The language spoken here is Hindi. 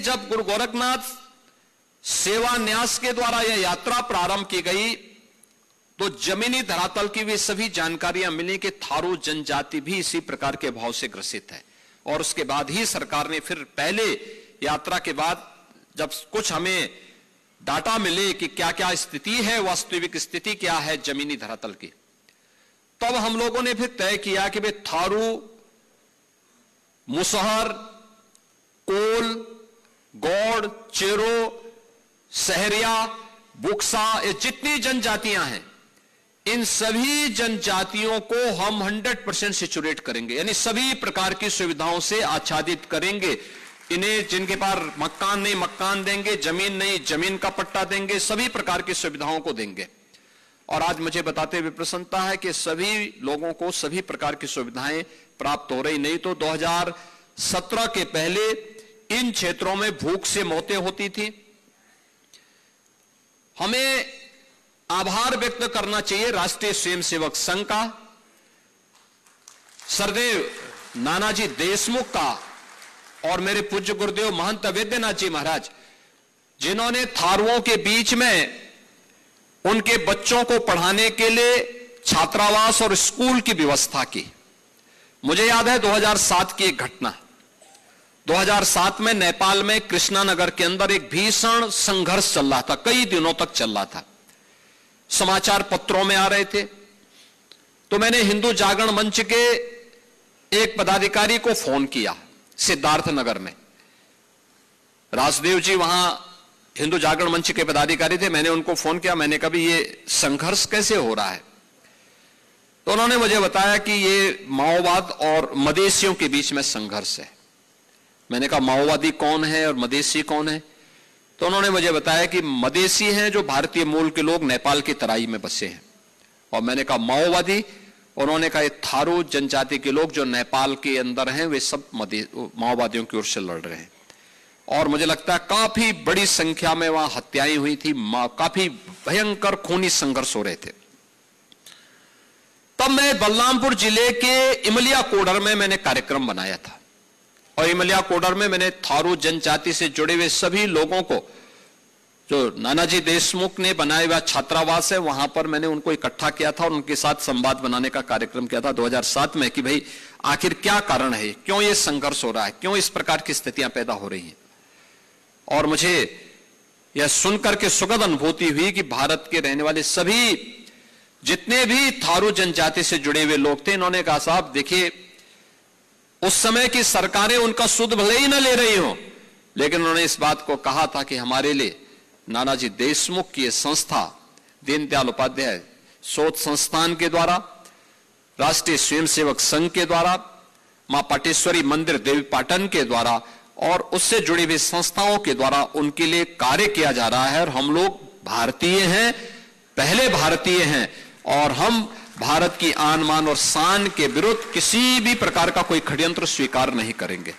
जब गुरु गोरखनाथ सेवा न्यास के द्वारा यह यात्रा प्रारंभ की गई तो जमीनी धरातल की भी सभी जानकारियां मिली कि थारू जनजाति भी इसी प्रकार के भाव से ग्रसित है। और उसके बाद ही सरकार ने फिर पहले यात्रा के बाद जब कुछ हमें डाटा मिले कि क्या क्या स्थिति है, वास्तविक स्थिति क्या है जमीनी धरातल की, तब हम लोगों ने फिर तय किया कि वे थारू, मुसहर, कोल, गौड़, चेरो, सहरिया, बुक्सा, ये जितनी जनजातियां हैं इन सभी जनजातियों को हम 100% सिचुरेट करेंगे, यानी सभी प्रकार की सुविधाओं से आच्छादित करेंगे। इन्हें जिनके पास मकान नहीं मकान देंगे, जमीन नहीं जमीन का पट्टा देंगे, सभी प्रकार की सुविधाओं को देंगे। और आज मुझे बताते हुए प्रसन्नता है कि सभी लोगों को सभी प्रकार की सुविधाएं प्राप्त हो रही। नहीं तो 2017 के पहले इन क्षेत्रों में भूख से मौतें होती थी। हमें आभार व्यक्त करना चाहिए राष्ट्रीय स्वयंसेवक संघ का, सरदेव नानाजी देशमुख का और मेरे पूज्य गुरुदेव महंत वैद्यनाथ जी महाराज, जिन्होंने थारुओं के बीच में उनके बच्चों को पढ़ाने के लिए छात्रावास और स्कूल की व्यवस्था की। मुझे याद है 2007 की एक घटना। 2007 में नेपाल में कृष्णा नगर के अंदर एक भीषण संघर्ष चल रहा था, कई दिनों तक चल रहा था, समाचार पत्रों में आ रहे थे। तो मैंने हिंदू जागरण मंच के एक पदाधिकारी को फोन किया सिद्धार्थ नगर में। राजदेव जी वहां हिंदू जागरण मंच के पदाधिकारी थे। मैंने उनको फोन किया, मैंने कहा भी ये संघर्ष कैसे हो रहा है? तो उन्होंने मुझे बताया कि ये माओवाद और मदेशियों के बीच में संघर्ष है। मैंने कहा माओवादी कौन है और मदेशी कौन है? तो उन्होंने मुझे बताया कि मदेशी हैं जो भारतीय मूल के लोग नेपाल की तराई में बसे हैं, और मैंने कहा माओवादी, उन्होंने कहा ये थारू जनजाति के लोग जो नेपाल के अंदर हैं वे सब माओवादियों की ओर से लड़ रहे हैं। और मुझे लगता है काफी बड़ी संख्या में वहां हत्याएं हुई थी, काफी भयंकर खूनी संघर्ष हो रहे थे। तब मैं बलरामपुर जिले के इमलिया कोडर में मैंने कार्यक्रम बनाया था, और इमलिया कोडर में मैंने थारू जनजाति से जुड़े हुए सभी लोगों को, जो नानाजी देशमुख ने बनाया हुआ छात्रावास है, वहां पर मैंने उनको इकट्ठा किया था और उनके साथ संवाद बनाने का कार्यक्रम किया था 2007 में कि भाई आखिर क्या कारण है, क्यों ये संघर्ष हो रहा है, क्यों इस प्रकार की स्थितियां पैदा हो रही हैं। और मुझे यह सुनकर के सुखद अनुभूति हुई कि भारत के रहने वाले सभी जितने भी थारू जनजाति से जुड़े हुए लोग थे, इन्होंने कहा साहब देखिए उस समय की सरकारें उनका सुध भले ही न ले रही हो, लेकिन उन्होंने इस बात को कहा था कि हमारे लिए नानाजी देशमुख की संस्था दीनदयाल उपाध्याय शोध संस्थान के द्वारा, राष्ट्रीय स्वयंसेवक संघ के द्वारा, मां पाटेश्वरी मंदिर देवी पाटन के द्वारा और उससे जुड़ी हुई संस्थाओं के द्वारा उनके लिए कार्य किया जा रहा है। और हम लोग भारतीय हैं, पहले भारतीय हैं, और हम भारत की आन मान और शान के विरुद्ध किसी भी प्रकार का कोई षड्यंत्र स्वीकार नहीं करेंगे।